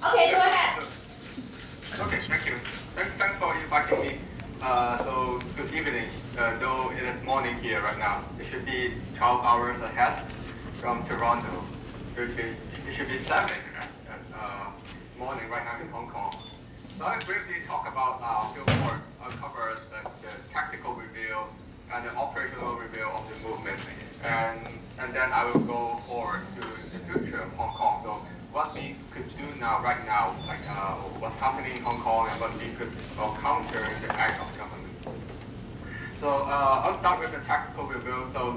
Okay, go ahead. Okay, thank you. Thanks for inviting me. So good evening. Though it is morning here right now, it should be 12 hours ahead from Toronto. It should be 7 morning right now in Hong Kong. So I'll briefly talk about field works. I'll cover the tactical review and the operational review of the movement, and then I will go forward to the future of Hong Kong. So what we could do right now, like what's happening in Hong Kong and what we could counter the act of government. So I'll start with the tactical review. So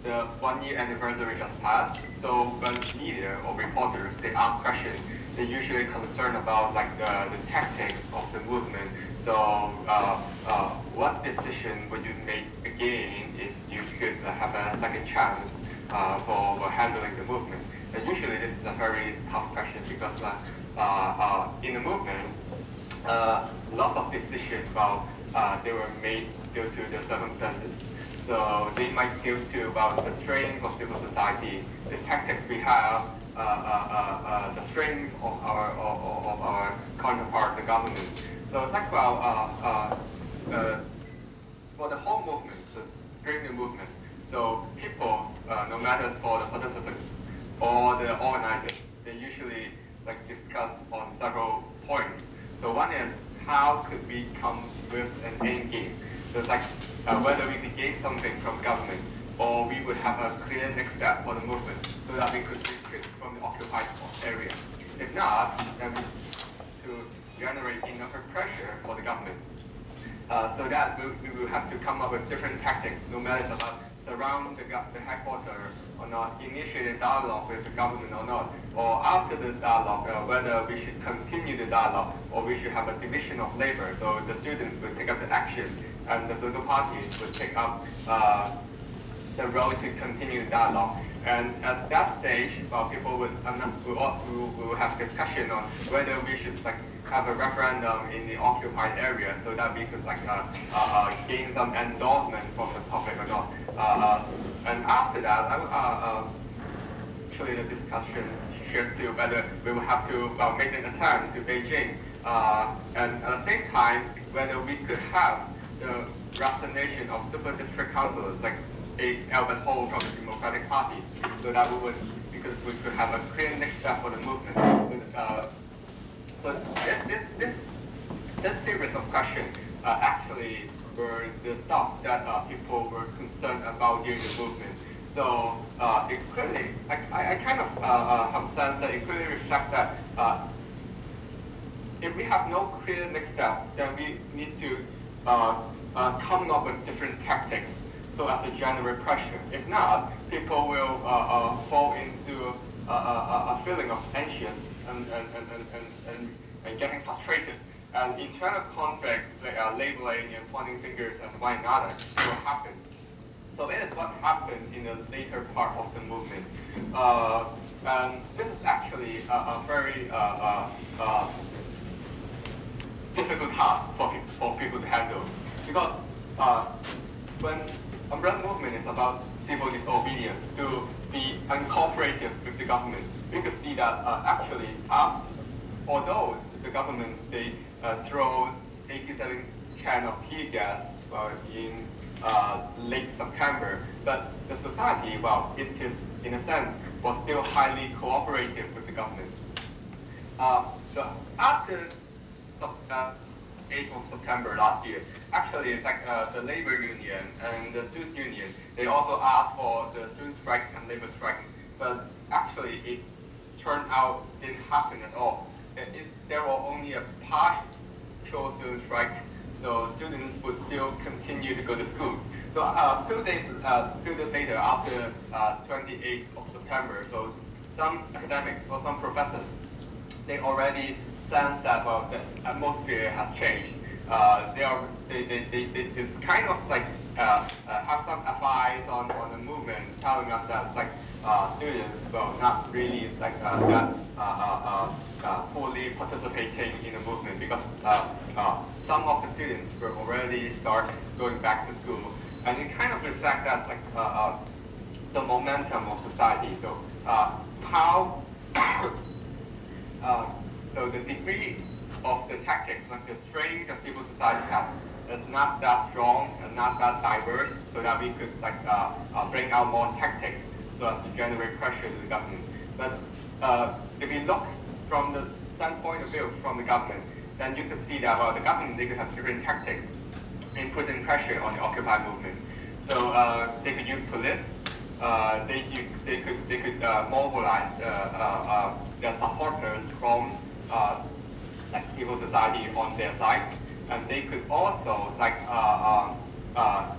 the 1 year anniversary just passed. So when media or reporters, they ask questions, they usually concerned about the tactics of the movement. So what decision would you make again if you could have a second chance for handling the movement? And usually this is a very tough question because in the movement, lots of decisions they were made due to the circumstances. So they might due to about the strength of civil society, the tactics we have, the strength of our counterpart, the government. So it's like for the whole movement, so during the movement, so people, no matter for the participants or the organizers, they usually discuss on several points. So one is how could we come with an end game? So it's whether we could gain something from government or we would have a clear next step for the movement so that we could retreat from the occupied area. If not, then we to generate enough pressure for the government. So that we will have to come up with different tactics, no matter it's about surround the headquarters or not, initiate a dialogue with the government or not, or after the dialogue, whether we should continue the dialogue or we should have a division of labor. So the students will take up the action and the political parties will take up the role to continue the dialogue. And at that stage, people will have discussion on whether we should have a referendum in the occupied area so that we could gain some endorsement from the public or not. And after that, actually the discussions shift to whether we will have to make an attempt to Beijing, and at the same time whether we could have the resignation of super district councillors like Albert Ho from the Democratic Party, so that we could have a clear next step for the movement. So this series of questions actually were the stuff that people were concerned about during the movement. So it clearly, I kind of have a sense that it clearly reflects that if we have no clear next step, then we need to come up with different tactics so as a general pressure. If not, people will fall into a feeling of anxious and getting frustrated. And internal conflict, labeling and pointing fingers at one another will happen. So that is what happened in the later part of the movement. And this is actually a very difficult task for people to handle, because when umbrella movement is about civil disobedience, to be uncooperative with the government, we could see that actually, although the government they throw 87 cans of tear gas in late September, but the society, it is in a sense was still highly cooperative with the government. So after 8th of September last year, actually it's the labor union and the student union, they also asked for the student strike and labor strike, but actually it turned out didn't happen at all. There were only a partial student strike, so students would still continue to go to school. So a few days later, after 28th of September, so some academics or some professors, they already sense that the atmosphere has changed. It's kind of have some advice on the movement, telling us that students will not really fully participating in the movement, because some of the students were already start going back to school, and it kind of reflects that the momentum of society. So how so the degree of the tactics, like the strength the civil society has, is not that strong and not that diverse, so that we could like bring out more tactics so as to generate pressure to the government. But if you look from the standpoint of view from the government, then you could see that the government, they could have different tactics in putting pressure on the Occupy movement. So they could use police. They could mobilize their supporters from like civil society on their side, and they could also like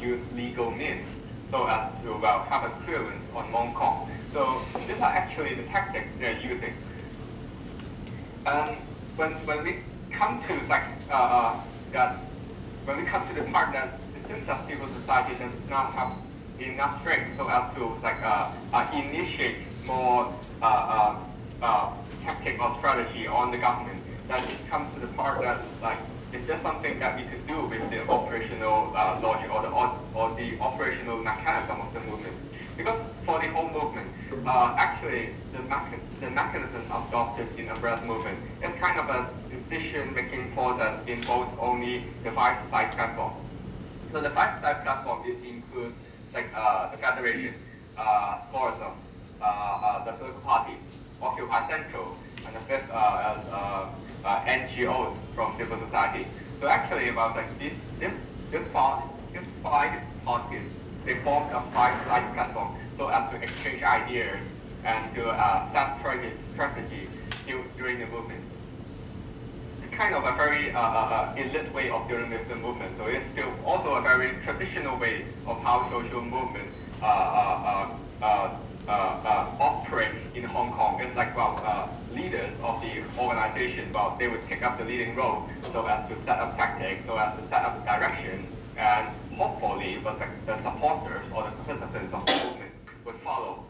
use legal means so as to have a clearance on Hong Kong. So these are actually the tactics they're using. And when we come to like when we come to the part that it seems that civil society does not have enough strength so as to like initiate more tactic or strategy on the government, then it comes to the part that it's like, is there something that we could do with the operational logic or the operational mechanism of the movement? Because for the whole movement, actually the mechanism adopted in umbrella movement is kind of a decision-making process in both only the five-side platform. So the five-side platform, it includes like the federation, Scorism, the political parties, Occupy Central, and the fifth as NGOs from civil society. So actually, about like this five parties, they formed a five-side platform so as to exchange ideas and to set strategy during the movement. It's kind of a very elite way of dealing with the movement. So it's still also a very traditional way of how social movement operate in Hong Kong. It's like leaders of the organization, they would take up the leading role so as to set up tactics, so as to set up direction, and hopefully the supporters or the participants of the movement would follow.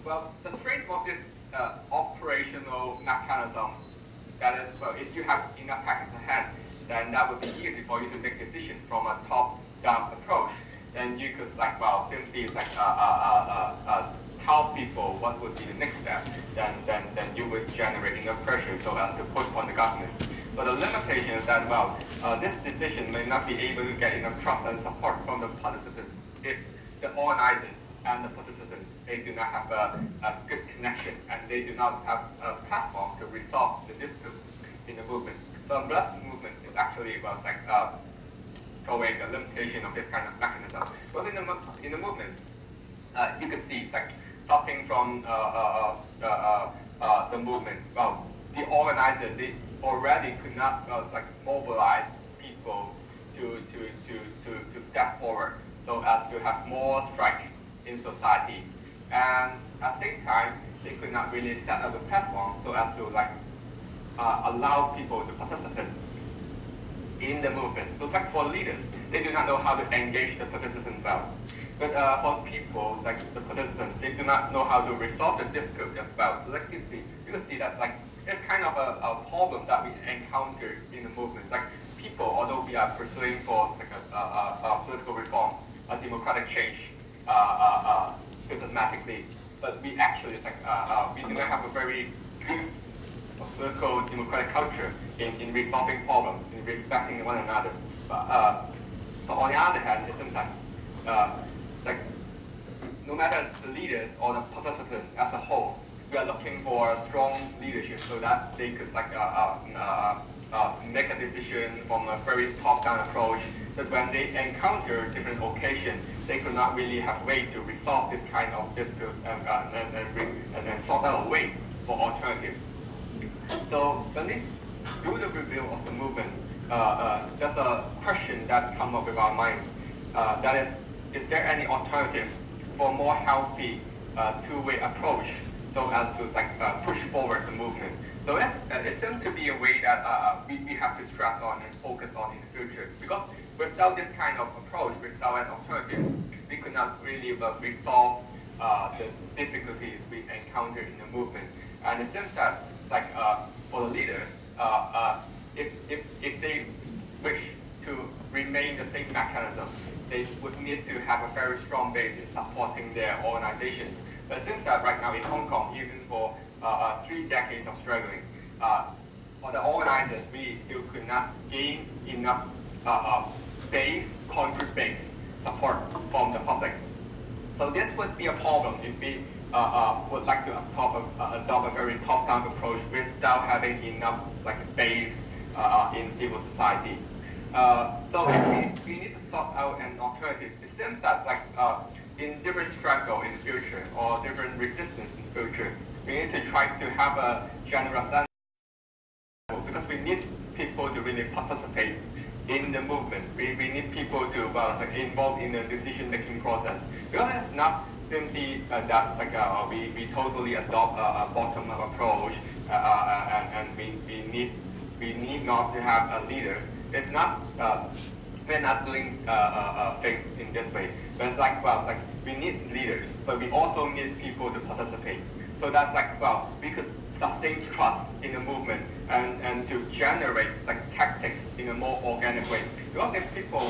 Well, the strength of this operational mechanism, that is, well, if you have enough tactics at hand, then that would be easy for you to make decisions from a top-down approach. Then you could like, well, simply like tell people what would be the next step. Then you would generate enough pressure so as to put on the government. But the limitation is that, well, this decision may not be able to get enough trust and support from the participants if the organizers and the participants, they do not have a good connection and they do not have a platform to resolve the disputes in the movement. So umbrella movement is actually about like going a limitation of this kind of mechanism. Because in the movement, you could see it's like starting from the movement. Well, the organizer, they already could not like mobilize people to step forward so as to have more strike in society, and at the same time they could not really set up a platform so as to like allow people to participate in the movement. So it's like for leaders, they do not know how to engage the participant well. But for people, like the participants, they do not know how to resolve the dispute as well. So like you can see that's like it's kind of a problem that we encounter in the movement. It's like people, although we are pursuing for like a political reform, a democratic change, systematically, but we actually it's like we do not have a very good political democratic culture in resolving problems, in respecting one another. But on the other hand, it seems like it's like no matter the leaders or the participant as a whole, we are looking for strong leadership so that they could like make a decision from a very top-down approach. That when they encounter different occasions, they could not really have way to resolve this kind of disputes and sort out a way for alternative. So when we do the review of the movement, there's a question that comes up with our minds. That is there any alternative for more healthy two-way approach so as to like push forward the movement? So it seems to be a way that we have to stress on and focus on in the future, because without this kind of approach, without an alternative, we could not really resolve the difficulties we encounter in the movement. And it seems that it's like for the leaders, if they wish to remain the same mechanism, they would need to have a very strong base in supporting their organization. But it seems that right now in Hong Kong, even for 3 decades of struggling, for the organizers, we still could not gain enough concrete base support from the public. So this would be a problem if we would like to adopt a very top-down approach without having enough base in civil society. So if we need to sort out an alternative, it seems that in different struggle in the future or different resistance in the future, we need to try to have a general standard because we need people to really participate in the movement. We need people to involved in the decision-making process. Because it's not simply that we totally adopt a bottom-up approach and we need not to have leaders. It's not we're not doing things in this way. But it's we need leaders, but we also need people to participate. So that's we could sustain trust in the movement and to generate tactics in a more organic way. Because if people,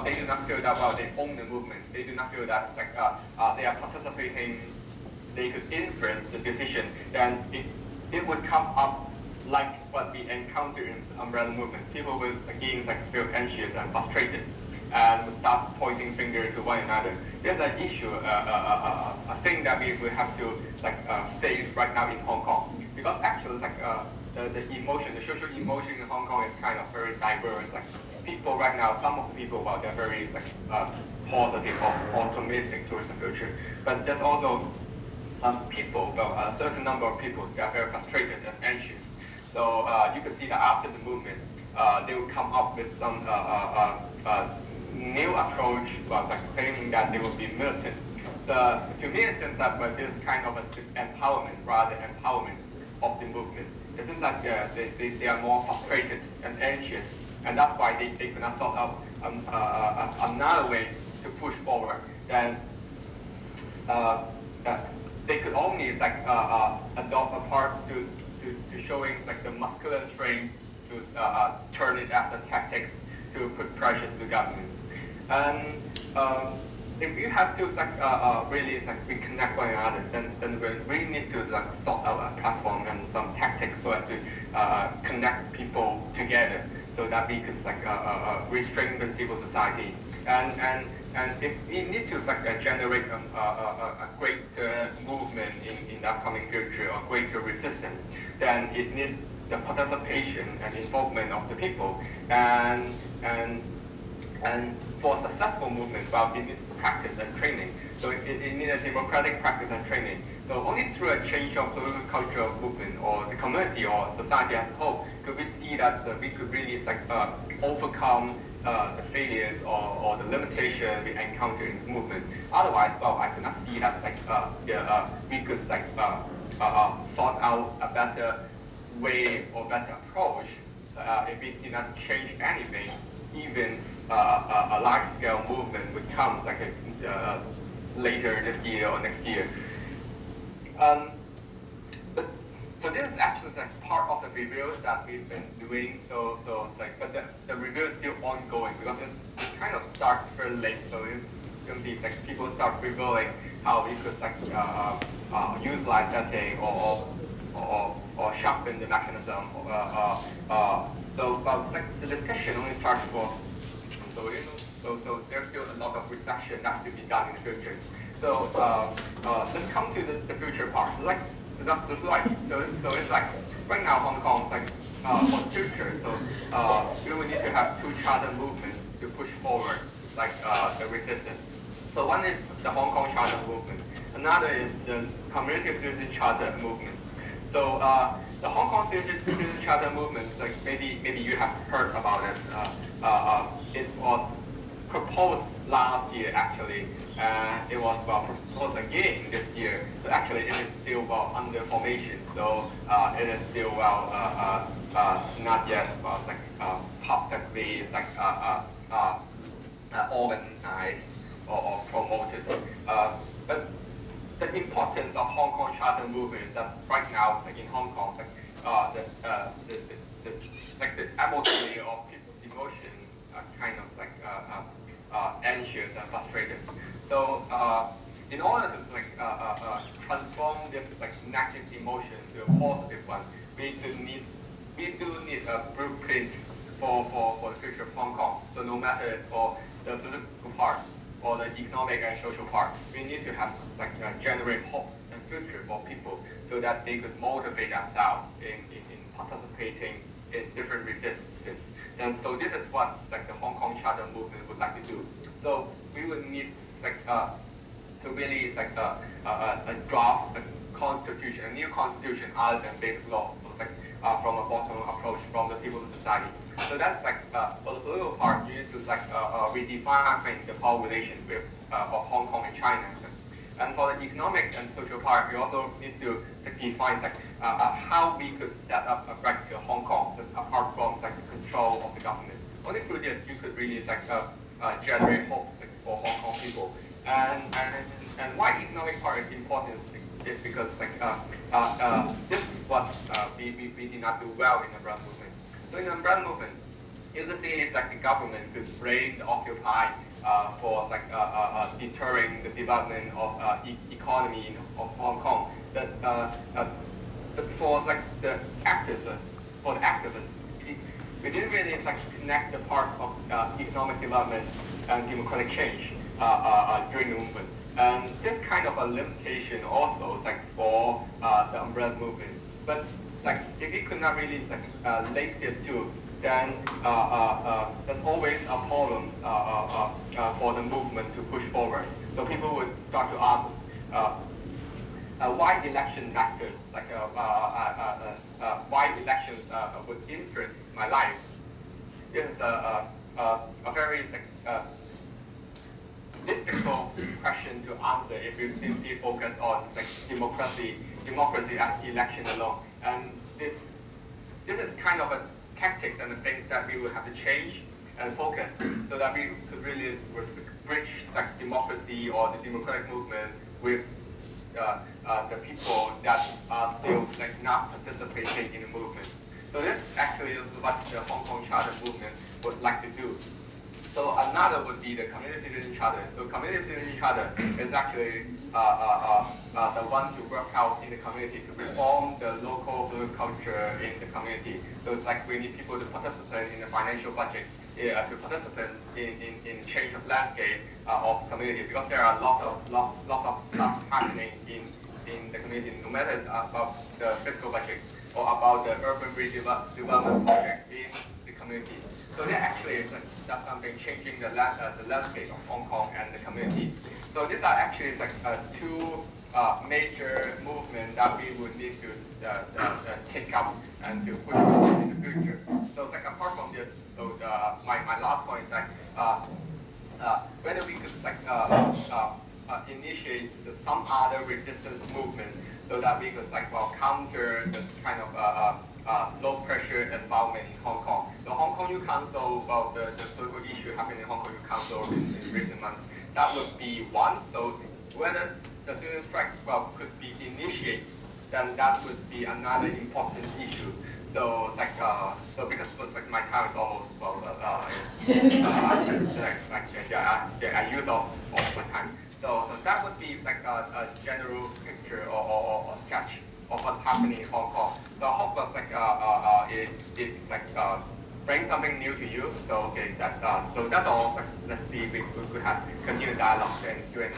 they do not feel that they own the movement, they do not feel that they are participating, they could influence the decision, then it would come up like what we encounter in the umbrella movement. People will again feel anxious and frustrated and will start pointing finger to one another. There's an issue, a thing that we will have to face right now in Hong Kong. Because actually the emotion, the social emotion in Hong Kong is kind of very diverse. People right now, some of the people, they're very positive or optimistic towards the future. But there's also some people, a certain number of people, they are very frustrated and anxious. So you can see that after the movement, they will come up with some new approach, claiming that they will be militant. So to me, it seems that this is kind of a disempowerment rather than empowerment of the movement. It seems like they are more frustrated and anxious, and that's why they could not sort out another way to push forward. Then they could only adopt a part to showing the masculine strengths to turn it as a tactics to put pressure to the government. And if you have to really reconnect one another, then we really need to sort out a platform and some tactics so as to connect people together, so that we could restrain the civil society. And if we need to generate a greater movement in the upcoming future, or greater resistance, then it needs the participation and involvement of the people. And for a successful movement, we need practice and training. So it needs a democratic practice and training. So only through a change of political cultural movement or the community or society as a whole could we see that we could really overcome the failures or the limitation we encounter in the movement. Otherwise, I could not see that we could sort out a better way or better approach. If we did not change anything, even a large-scale movement would come later this year or next year. So this is actually part of the reviews that we've been doing. But the review is still ongoing because it kind of start very late. So it's going to be people start revealing how we could utilize that thing or sharpen the mechanism. The discussion only starts for. So there's still a lot of reflection that has to be done in the future. So let's come to the future part. So it's right now Hong Kong for the future. So we will need to have two charter movements to push forward the resistance. So one is the Hong Kong Charter movement. Another is the Community Citizen Charter movement. So the Hong Kong Citizen Charter movement, maybe you have heard about it. It was proposed last year actually. It was proposed again this year, but actually it is still under formation. So it is still not yet publicly organized or promoted. But the importance of Hong Kong Charter movement is that right now in Hong Kong, the atmosphere of people's emotion kind of anxious and frustrated. So in order to transform this negative emotion to a positive one, we do need a blueprint for the future of Hong Kong. So no matter it's for the political part or the economic and social part, we need to have generate hope and future for people so that they could motivate themselves in participating in different resistance. And so this is what the Hong Kong Charter movement would like to do. So we would need to really draft a constitution, a new constitution other than basic law, from a bottom-up approach from the civil society. So that's for the political part, you need to redefine the power relation of Hong Kong and China. And for the economic and social part, we also need to define how we could set up a practical Hong Kong, apart from the control of the government. Only through this you could really generate hope for Hong Kong people. And why economic part is important is because this is what we did not do well in the umbrella movement. So in the umbrella movement, you can see the government could blame the Occupy for deterring the development of economy of Hong Kong. But for the activists, we didn't really connect the part of economic development and democratic change during the movement. And this kind of a limitation also for the umbrella movement. But if we could not really link these two, then there's always a problem for the movement to push forward. So people would start to ask us, why election matters, why elections would influence my life. This is a very difficult question to answer if you simply focus on democracy as election alone. And this is kind of a tactics and the things that we will have to change and focus so that we could really bridge democracy or the democratic movement with the people that are still not participating in the movement. So this actually is what the Hong Kong Charter movement would like to do. So another would be the Community Citizen Charter. So Community Citizen Charter is actually the one to work out in the community to reform the local political culture in the community. So it's we need people to participate in the financial budget, to participate in change of landscape of community, because there are lots of stuff happening in the community, no matter it's about the fiscal budget or about the urban redevelopment project in the community. So there actually is that's something changing the landscape of Hong Kong and the community. So these are actually two major movements that we would need to take up and to push forward in the future. So apart from this, so my last point is whether we could initiate some other resistance movement so that we could counter this kind of low pressure environment in Hong Kong. So Hong Kong Youth Council, the political issue happening in Hong Kong Youth Council in recent months, that would be one. So whether the student strike could be initiated, then that would be another important issue. So so because my time is almost I use all my time. So that would be a general picture or sketch of what's happening in Hong Kong. So I hope it's bring something new to you. So so that's all. Let's see if we could have continued dialogue and Q&A.